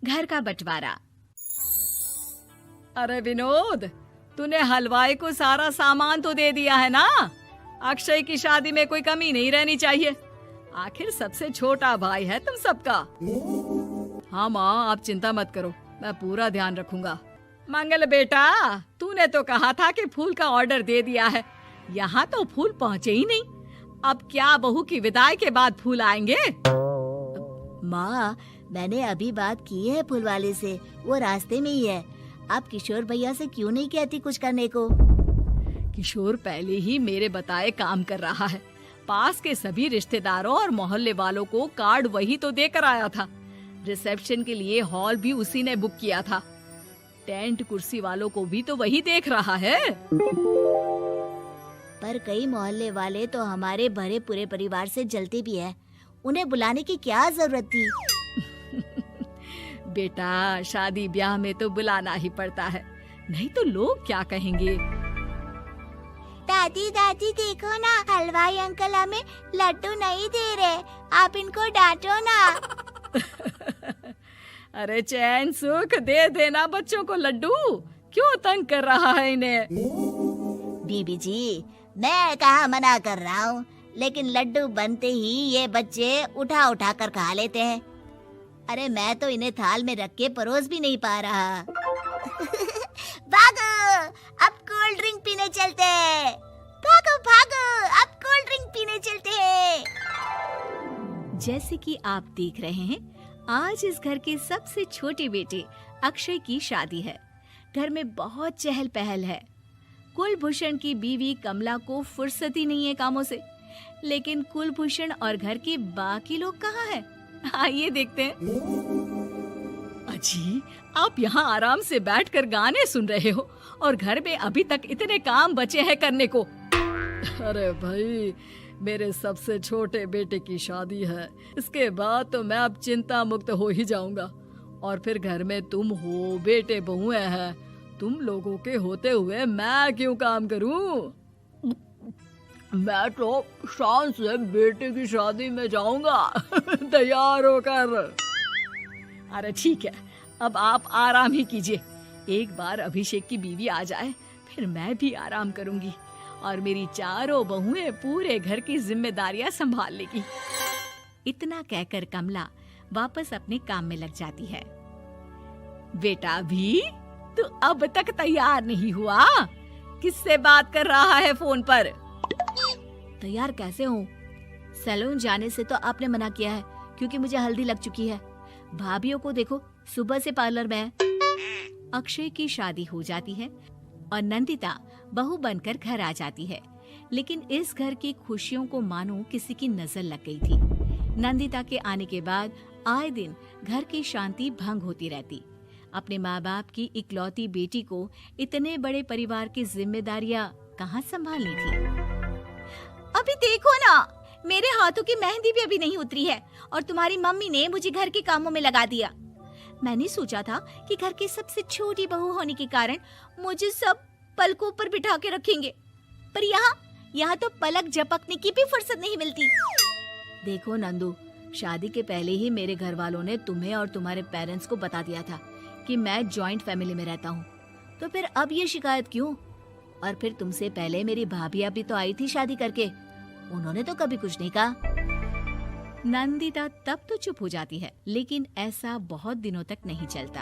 घर का बंटवारा। अरे विनोद, तूने हलवाई को सारा सामान तो दे दिया है ना? अक्षय की शादी में कोई कमी नहीं रहनी चाहिए। आखिर सबसे छोटा भाई है तुम सबका। हाँ माँ, आप चिंता मत करो, मैं पूरा ध्यान रखूंगा। मंगल बेटा, तूने तो कहा था कि फूल का ऑर्डर दे दिया है, यहाँ तो फूल पहुँचे ही नहीं। अब क्या बहू की विदाई के बाद फूल आएंगे? माँ, मैंने अभी बात की है फूल वाले से, वो रास्ते में ही है। आप किशोर भैया से क्यों नहीं कहती कुछ करने को? किशोर पहले ही मेरे बताए काम कर रहा है। पास के सभी रिश्तेदारों और मोहल्ले वालों को कार्ड वही तो देकर आया था। रिसेप्शन के लिए हॉल भी उसी ने बुक किया था। टेंट कुर्सी वालों को भी तो वही देख रहा है। पर कई मोहल्ले वाले तो हमारे भरे पूरे परिवार से जलते भी हैं। उन्हें बुलाने की क्या जरूरत थी? बेटा, शादी ब्याह में तो बुलाना ही पड़ता है, नहीं तो लोग क्या कहेंगे। दादी दादी देखो ना, हलवाई अंकल हमें लड्डू नहीं दे रहे, आप इनको डांटो ना। अरे चैन सुख दे देना बच्चों को लड्डू, क्यों तंग कर रहा है इन्हें? बीबी जी, मैं कहाँ मना कर रहा हूँ, लेकिन लड्डू बनते ही ये बच्चे उठा उठा कर खा लेते हैं। अरे मैं तो इन्हें थाल में रख के परोस भी नहीं पा रहा। भागो, अब कोल्ड ड्रिंक पीने चलते हैं। भागो भागो, अब कोल्ड ड्रिंक पीने चलते हैं। जैसे कि आप देख रहे हैं, आज इस घर के सबसे छोटे बेटे अक्षय की शादी है। घर में बहुत चहल पहल है। कुलभूषण की बीवी कमला को फुर्सत ही नहीं है कामों से, लेकिन कुलभूषण और घर के बाकी लोग कहाँ हैं? आइए देखते हैं। अजी, आप यहाँ आराम से बैठकर गाने सुन रहे हो और घर में अभी तक इतने काम बचे हैं करने को। अरे भाई, मेरे सबसे छोटे बेटे की शादी है, इसके बाद तो मैं अब चिंता मुक्त हो ही जाऊंगा। और फिर घर में तुम हो, बेटे बहुएं हैं, तुम लोगों के होते हुए मैं क्यों काम करूं? मैं तो शान से बेटे की शादी में जाऊंगा तैयार होकर। अरे ठीक है, अब आप आराम ही कीजिए। एक बार अभिषेक की बीवी आ जाए, फिर मैं भी आराम करूंगी और मेरी चारों बहुएं पूरे घर की जिम्मेदारियां संभाल लेगी। इतना कहकर कमला वापस अपने काम में लग जाती है। बेटा भी, तू अब तक तैयार नहीं हुआ? किससे बात कर रहा है फोन पर? तैयार कैसे हूँ? सैलून जाने से तो आपने मना किया है, क्योंकि मुझे हल्दी लग चुकी है। भाभीयों को देखो, सुबह से पार्लर में है। अक्षय की शादी हो जाती है और नंदिता बहू बनकर घर आ जाती है, लेकिन इस घर की खुशियों को मानो किसी की नजर लग गई थी। नंदिता के आने के बाद आए दिन घर की शांति भंग होती रहती। अपने माँ बाप की इकलौती बेटी को इतने बड़े परिवार की जिम्मेदारियां कहाँ संभालनी थी। अभी देखो ना, मेरे हाथों की मेहंदी भी अभी नहीं उतरी है और तुम्हारी मम्मी ने मुझे घर के कामों में लगा दिया। मैंने सोचा था कि घर की सबसे छोटी बहू होने के कारण मुझे सब पलकों पर बिठा के रखेंगे, पर यहाँ तो पलक झपकने की भी फुर्सत नहीं मिलती। देखो नंदू, शादी के पहले ही मेरे घर वालों ने तुम्हें और तुम्हारे पेरेंट्स को बता दिया था कि मैं जॉइंट फैमिली में रहता हूँ, तो फिर अब ये शिकायत क्यों? और फिर तुमसे पहले मेरी भाभी भी तो आई थी शादी करके, उन्होंने तो कभी कुछ नहीं कहा। नंदिता तब तो चुप हो जाती है, लेकिन ऐसा बहुत दिनों तक नहीं चलता।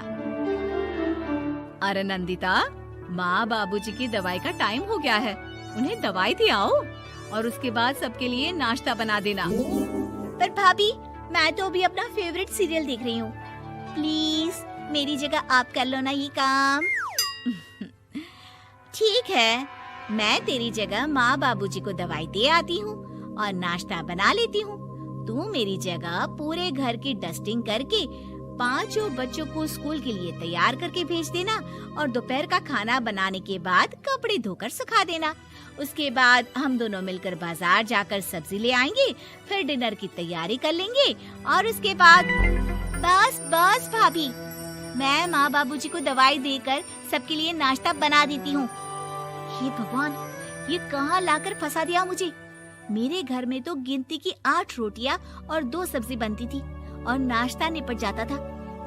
अरे नंदिता, माँ बाबूजी की दवाई का टाइम हो गया है, उन्हें दवाई दी आओ और उसके बाद सबके लिए नाश्ता बना देना। पर भाभी, मैं तो अभी अपना फेवरेट सीरियल देख रही हूँ, प्लीज मेरी जगह आप कर लो ना ये काम। ठीक है, मैं तेरी जगह माँ बाबूजी को दवाई दे आती हूँ और नाश्ता बना लेती हूँ। तू मेरी जगह पूरे घर की डस्टिंग करके 5 बच्चों को स्कूल के लिए तैयार करके भेज देना और दोपहर का खाना बनाने के बाद कपड़े धोकर सुखा देना। उसके बाद हम दोनों मिलकर बाजार जाकर सब्जी ले आएंगे, फिर डिनर की तैयारी कर लेंगे और उसके बाद बस भाभी, मैं माँ बाबूजी को दवाई देकर सबके लिए नाश्ता बना देती हूँ। हे भगवान, ये कहाँ लाकर फंसा दिया मुझे। मेरे घर में तो गिनती की 8 रोटियाँ और 2 सब्जी बनती थी और नाश्ता निपट जाता था,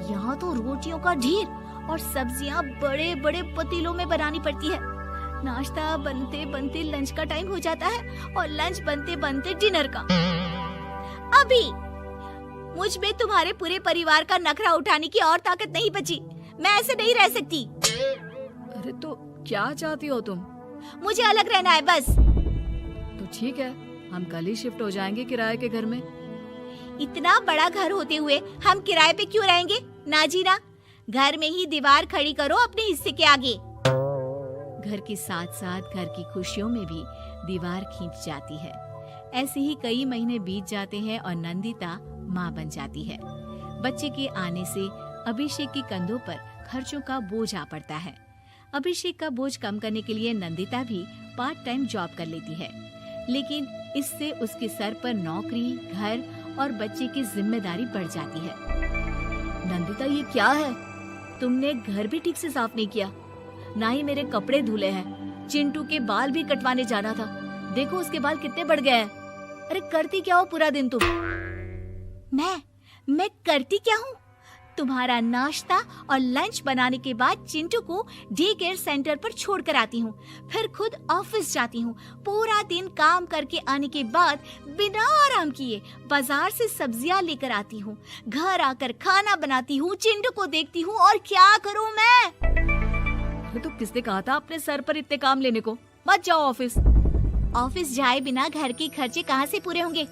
यहाँ तो रोटियों का ढेर और सब्जियाँ बड़े बड़े पतीलों में बनानी पड़ती है। नाश्ता बनते बनते लंच का टाइम हो जाता है और लंच बनते बनते डिनर का। अभी मुझ में तुम्हारे पूरे परिवार का नखरा उठाने की और ताकत नहीं बची। मैं ऐसे नहीं रह सकती। अरे तो क्या चाहती हो तुम? मुझे अलग रहना है बस। तो ठीक है, हम कल ही शिफ्ट हो जाएंगे किराए के घर में। इतना बड़ा घर होते हुए हम किराए पे क्यों रहेंगे? ना जी ना, घर में ही दीवार खड़ी करो अपने हिस्से के आगे। घर के साथ साथ घर की खुशियों में भी दीवार खींच जाती है। ऐसे ही कई महीने बीत जाते हैं और नंदिता माँ बन जाती है। बच्चे के आने से अभिषेक के कंधों पर खर्चों का बोझ आ पड़ता है। अभिषेक का बोझ कम करने के लिए नंदिता भी पार्ट टाइम जॉब कर लेती है, लेकिन इससे उसके सर पर नौकरी, घर और बच्चे की जिम्मेदारी बढ़ जाती है। नंदिता, ये क्या है? तुमने घर भी ठीक से साफ नहीं किया, ना ही मेरे कपड़े धुले हैं। चिंटू के बाल भी कटवाने जाना था, देखो उसके बाल कितने बढ़ गए हैं। अरे करती क्या हो पूरा दिन तुम? मैं करती क्या हूँ? तुम्हारा नाश्ता और लंच बनाने के बाद चिंटू को डे केयर सेंटर पर छोड़ कर आती हूँ, फिर खुद ऑफिस जाती हूँ। पूरा दिन काम करके आने के बाद बिना आराम किए बाजार से सब्जियाँ लेकर आती हूँ, घर आकर खाना बनाती हूँ, चिंटू को देखती हूँ और क्या करूँ मैं? तो किसने कहा था अपने सर पर इतने काम लेने को? मत जाओ ऑफिस। ऑफिस जाए बिना घर के खर्चे कहाँ से पूरे होंगे?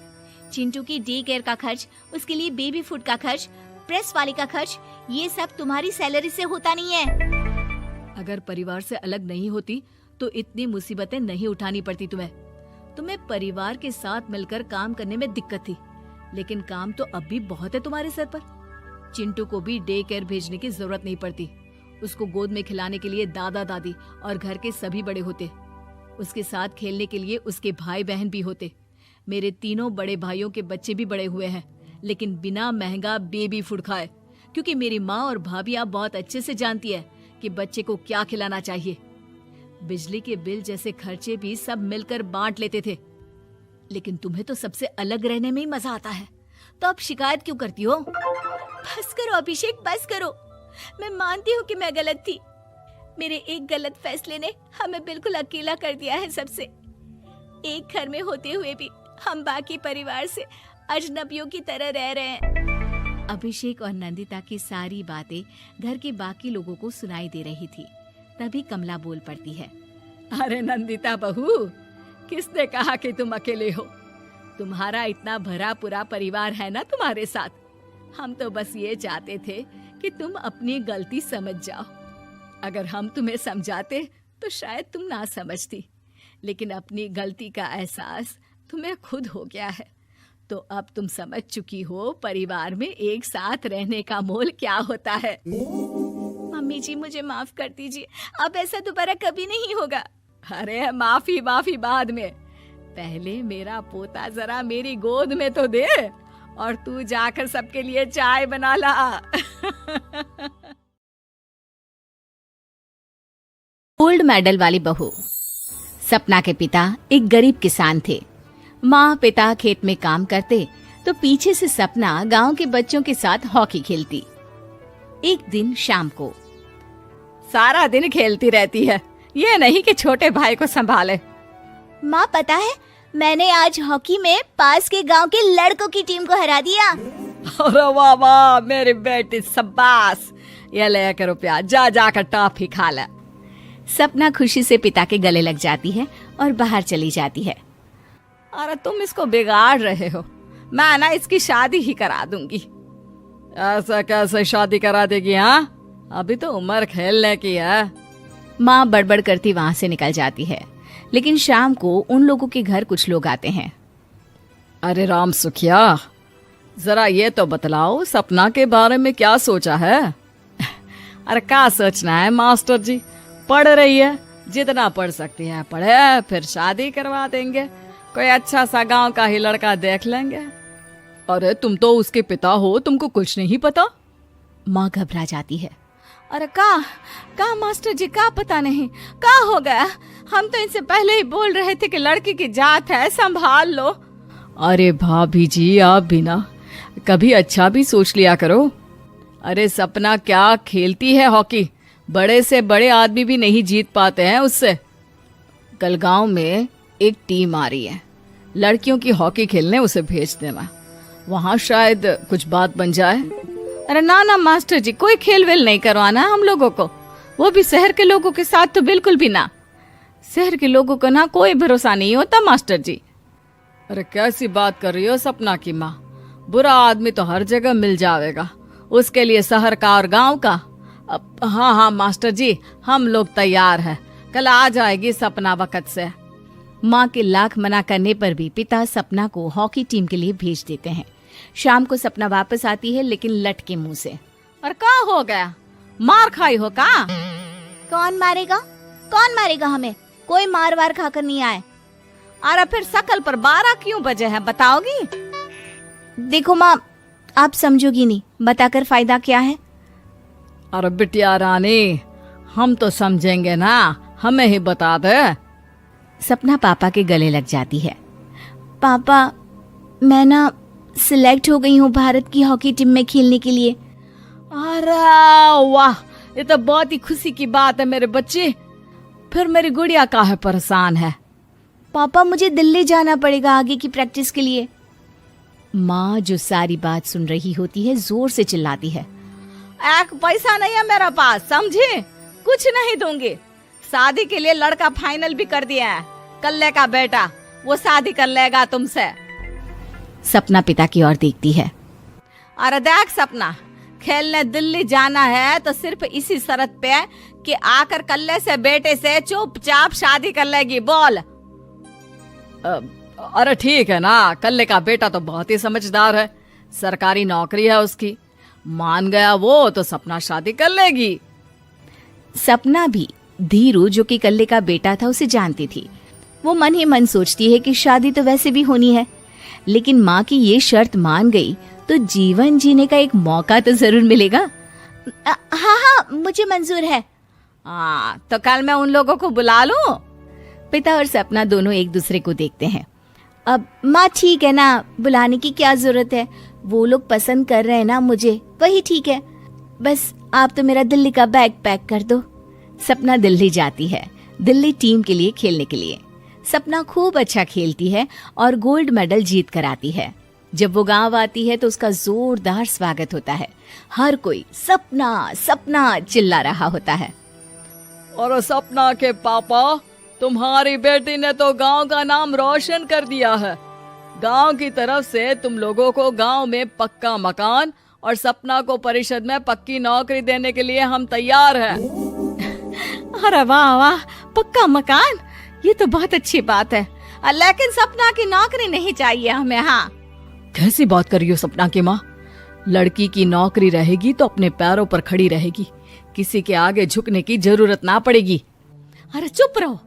चिंटू की डे केयर का खर्च, उसके लिए बेबी फूड का खर्च, प्रेस वाले का खर्च, ये सब तुम्हारी सैलरी से होता नहीं है। अगर परिवार से अलग नहीं होती तो इतनी मुसीबतें नहीं उठानी पड़ती तुम्हें परिवार के साथ मिलकर काम करने में दिक्कत थी, लेकिन काम तो अब भी बहुत है तुम्हारे सर पर। चिंटू को भी डे केयर भेजने की जरूरत नहीं पड़ती। उसको गोद में खिलाने के लिए दादा दादी और घर के सभी बड़े होते। उसके साथ खेलने के लिए उसके भाई बहन भी होते। मेरे तीनों बड़े भाइयों के बच्चे भी बड़े हुए हैं, लेकिन बिना महंगा बेबी फूड खाए, क्योंकि मेरी माँ और भाभियाँ बहुत अच्छे से जानती है कि बच्चे को क्या खिलाना चाहिए। बिजली के बिल जैसे खर्चे भी सब मिलकर बांट लेते थे, लेकिन तुम्हें तो सबसे अलग रहने में ही मजा आता है, तो अब शिकायत क्यों करती हो? बस करो अभिषेक, बस करो। मैं मानती हूँ कि मैं गलत थी। मेरे एक गलत फैसले ने हमें बिल्कुल अकेला कर दिया है सबसे। एक घर में होते हुए भी हम बाकी परिवार से अजनबियों की तरह रह रहे हैं। अभिषेक और नंदिता की सारी बातें घर के बाकी लोगों को सुनाई दे रही थी। तभी कमला बोल पड़ती है। अरे नंदिता बहू, किसने कहा कि तुम अकेले हो? तुम्हारा इतना भरा पूरा परिवार है ना तुम्हारे साथ। हम तो बस ये चाहते थे कि तुम अपनी गलती समझ जाओ। अगर हम तुम्हें समझाते तो शायद तुम ना समझती, लेकिन अपनी गलती का एहसास तुम्हें खुद हो गया है, तो अब तुम समझ चुकी हो परिवार में एक साथ रहने का मोल क्या होता है। मम्मी जी, मुझे माफ कर दीजिए, अब ऐसा दोबारा कभी नहीं होगा। अरे माफी बाद में, पहले मेरा पोता जरा मेरी गोद में तो दे, और तू जाकर सबके लिए चाय बना ला। गोल्ड मेडल वाली बहू। सपना के पिता एक गरीब किसान थे। माँ पिता खेत में काम करते तो पीछे से सपना गांव के बच्चों के साथ हॉकी खेलती। एक दिन शाम को, सारा दिन खेलती रहती है, ये नहीं कि छोटे भाई को संभाले। माँ पता है, मैंने आज हॉकी में पास के गांव के लड़कों की टीम को हरा दिया। अरे वाह वाह मेरी बेटी, शाबाश। ये ले करो प्यार, जा जाकर टॉफी खा ले। सपना खुशी से पिता के गले लग जाती है और बाहर चली जाती है। अरे तुम इसको बिगाड़ रहे हो, मैं ना इसकी शादी ही करा दूंगी। ऐसा कैसे शादी करा देगी? हाँ, अभी तो उम्र खेलने की है। माँ बड़बड़ करती वहाँ से निकल जाती है, लेकिन शाम को उन लोगों के घर कुछ लोग आते हैं। अरे राम सुखिया, जरा ये तो बतलाओ सपना के बारे में क्या सोचा है? अरे क्या सोचना है मास्टर जी, पढ़ रही है, जितना पढ़ सकती है पढ़े, फिर शादी करवा देंगे, कोई अच्छा सा गांव का ही लड़का देख लेंगे। अरे तुम तो उसके पिता हो, तुमको कुछ नहीं पता? माँ घबरा जाती है। अरे का मास्टर जी, का पता नहीं, का हो गया? हम तो इनसे पहले ही बोल रहे थे कि लड़की की जात है, संभाल लो। अरे भाभी जी, आप भी ना कभी अच्छा भी सोच लिया करो। अरे सपना क्या खेलती है हॉकी, बड़े से बड़े आदमी भी नहीं जीत पाते हैं उससे। कल गांव में एक टीम आ रही है, लड़कियों की हॉकी खेलने उसे भेज देना, वहां शायद कुछ बात बन जाए। अरे ना ना मास्टर जी, कोई खेल वेल नहीं करवाना हम लोगों को, वो भी शहर के लोगों के साथ तो बिल्कुल भी ना। शहर के लोगों को ना कोई भरोसा नहीं होता मास्टर जी। अरे कैसी बात कर रही हो सपना की माँ, बुरा आदमी तो हर जगह मिल जाएगा, उसके लिए शहर का और गांव का। हाँ हाँ मास्टर जी, हम लोग तैयार हैं, कल आ जाएगी सपना वक्त से। माँ के लाख मना करने पर भी पिता सपना को हॉकी टीम के लिए भेज देते हैं। शाम को सपना वापस आती है, लेकिन लट के मुंह से। और क्या हो गया, मार खाई हो का? कौन मारेगा, कौन मारेगा हमें? कोई मार वार खाकर नहीं आए। अरे फिर शकल पर 12 क्यों बजे हैं, बताओगी? देखो माँ, आप समझोगी नहीं, बताकर फायदा क्या है? अरे बिटिया रानी, हम तो समझेंगे ना, हमें ही बता दे। सपना पापा के गले लग जाती है। पापा, मैं ना सिलेक्ट हो गई हूँ भारत की हॉकी टीम में खेलने के लिए। अरे वाह, ये तो बहुत ही खुशी की बात है मेरे बच्चे। फिर मेरी गुड़िया काहे परेशान है? पापा, मुझे दिल्ली जाना पड़ेगा आगे की प्रैक्टिस के लिए। माँ जो सारी बात सुन रही होती है, जोर से चिल्लाती है। एक पैसा नहीं है मेरा पास, समझे? कुछ नहीं दूंगी। शादी के लिए लड़का फाइनल भी कर दिया है, कल्ले का बेटा, वो शादी कर लेगा तुमसे। सपना पिता की ओर देखती है। अरे देख सपना, खेलने दिल्ली जाना है तो सिर्फ इसी शर्त पे कि आकर कल्ले से बेटे से चुपचाप शादी कर लेगी, बोल। अरे ठीक है ना, कल्ले का बेटा तो बहुत ही समझदार है, सरकारी नौकरी है उसकी, मान गया वो तो सपना शादी कर लेगी। सपना भी धीरू, जो कि कल्ले का बेटा था, उसे जानती थी। वो मन ही मन सोचती है कि शादी तो वैसे भी होनी है, लेकिन माँ की ये शर्त मान गई तो जीवन जीने का एक मौका तो जरूर मिलेगा। हाँ हाँ, मुझे मंजूर है। हाँ, तो कल मैं उन लोगों को बुला लूं? पिता और सपना दोनों एक दूसरे को देखते हैं। अब माँ ठीक है ना, बुलाने की क्या जरूरत है, वो लोग पसंद कर रहे हैं ना मुझे, वही ठीक है। बस आप तो मेरा दिल्ली का बैग पैक कर दो। सपना दिल्ली जाती है, दिल्ली टीम के लिए खेलने के लिए। सपना खूब अच्छा खेलती है और गोल्ड मेडल जीत कर आती है। जब वो गांव आती है तो उसका जोरदार स्वागत होता है। हर कोई सपना सपना चिल्ला रहा होता है। और सपना के पापा, तुम्हारी बेटी ने तो गांव का नाम रोशन कर दिया है। गांव की तरफ से तुम लोगों को गांव में पक्का मकान और सपना को परिषद में पक्की नौकरी देने के लिए हम तैयार हैं। अरे वाह वाह, पक्का मकान, ये तो बहुत अच्छी बात है। लेकिन सपना की नौकरी नहीं चाहिए हमें। हाँ, कैसी बात कर रही हो सपना की माँ? लड़की की नौकरी रहेगी तो अपने पैरों पर खड़ी रहेगी, किसी के आगे झुकने की जरूरत ना पड़ेगी। अरे चुप रहो,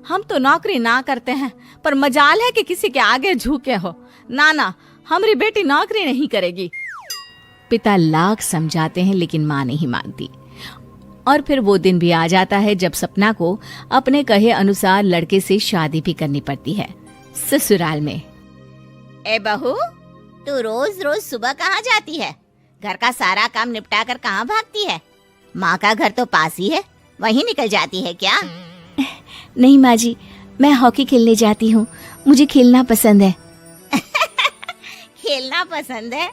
हम तो नौकरी ना करते हैं, पर मजाल है कि किसी के आगे झुके हो। ना ना, हमारी बेटी नौकरी नहीं करेगी। पिता लाख समझाते हैं लेकिन माँ नहीं मानती। और फिर वो दिन भी आ जाता है जब सपना को अपने कहे अनुसार लड़के से शादी भी करनी पड़ती है, ससुराल में। ए बहू, तू रोज रोज सुबह कहाँ जाती है? घर का सारा काम निपटा कर कहाँ भागती है? माँ का घर तो पास ही है, वहीं निकल जाती है क्या? नहीं माँ जी, मैं हॉकी खेलने जाती हूँ, मुझे खेलना पसंद है। खेलना पसंद है?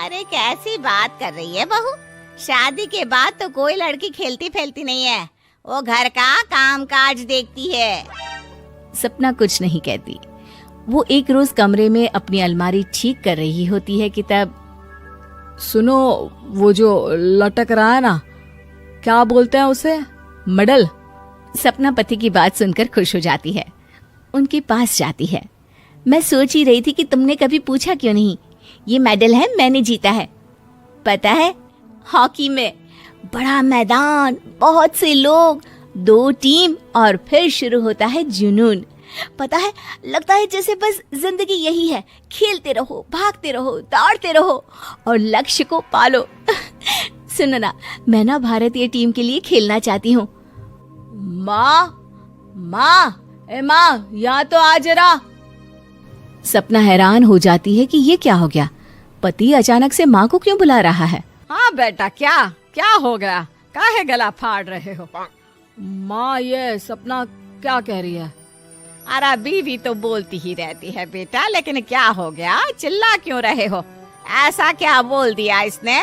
अरे कैसी बात कर रही है बहू, शादी के बाद तो कोई लड़की खेलती फैलती नहीं है, वो घर का काम काज देखती है। सपना कुछ नहीं कहती। वो एक रोज कमरे में अपनी अलमारी ठीक कर रही होती है कि तब सुनो, वो जो लटक रहा है ना, क्या बोलते हैं उसे? मेडल। सपना पति की बात सुनकर खुश हो जाती है, उनके पास जाती है। मैं सोच ही रही थी कि तुमने कभी पूछा क्यों नहीं। ये मेडल है, मैंने जीता है। पता है, हॉकी में बड़ा मैदान, बहुत से लोग, 2 टीम और फिर शुरू होता है जुनून। पता है, लगता है जैसे बस जिंदगी यही है, खेलते रहो, भागते रहो, दौड़ते रहो और लक्ष्य को पालो। सुनो ना, मैं ना भारतीय टीम के लिए खेलना चाहती हूँ। माँ, यहाँ तो आ जरा। सपना हैरान हो जाती है कि ये क्या हो गया, पति अचानक से माँ को क्यों बुला रहा है। हाँ बेटा, क्या क्या हो गया? काहे गला फाड़ रहे हो? माँ, ये सपना क्या कह रही है? अरे बीवी तो बोलती ही रहती है बेटा, लेकिन क्या हो गया? चिल्ला क्यों रहे हो? ऐसा क्या बोल दिया इसने?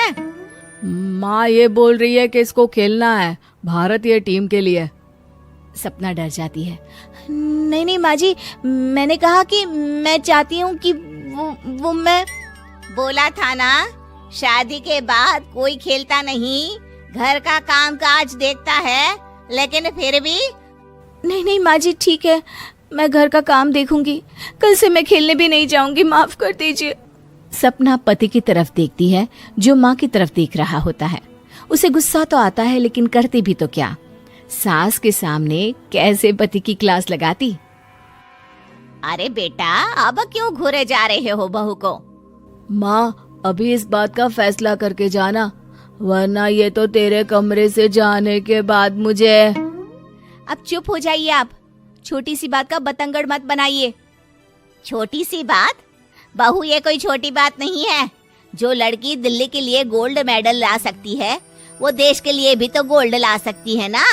माँ ये बोल रही है कि इसको खेलना है भारतीय टीम के लिए। सपना डर जाती है। नहीं नहीं माँ जी, मैंने कहा कि मैं चाहती हूँ कि वो मैं बोला था ना, शादी के बाद कोई खेलता नहीं, घर का काम काज देखता है, लेकिन फिर भी। नहीं नहीं माँ जी, ठीक है, मैं घर का काम देखूंगी, कल से मैं खेलने भी नहीं जाऊंगी, माफ कर दीजिए। सपना पति की तरफ देखती है जो माँ की तरफ देख रहा होता है। उसे गुस्सा तो आता है लेकिन करती भी तो क्या, सास के सामने कैसे पति की क्लास लगाती। अरे बेटा, अब क्यों घूरे जा रहे हो बहू को? माँ, अभी इस बात का फैसला करके जाना, वरना ये तो तेरे कमरे से जाने के बाद मुझे। अब चुप हो जाइए आप, छोटी सी बात का बतंगड़ मत बनाइए। छोटी सी बात? बहू, ये कोई छोटी बात नहीं है। जो लड़की दिल्ली के लिए गोल्ड मेडल ला सकती है, वो देश के लिए भी तो गोल्ड ला सकती है ना।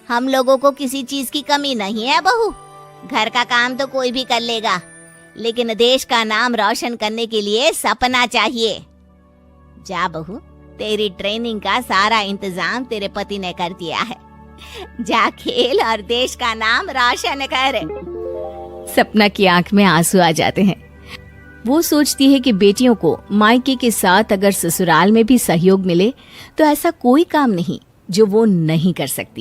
हम लोगों को किसी चीज की कमी नहीं है बहू। घर का काम तो कोई भी कर लेगा, लेकिन देश का नाम रोशन करने के लिए सपना चाहिए। जा बहू, तेरी ट्रेनिंग का सारा इंतजाम तेरे पति ने कर दिया है। जा खेल और देश का नाम रोशन कर। सपना की आंख में आंसू आ जाते हैं। वो सोचती है कि बेटियों को मायके के साथ अगर ससुराल में भी सहयोग मिले तो ऐसा कोई काम नहीं जो वो नहीं कर सकती।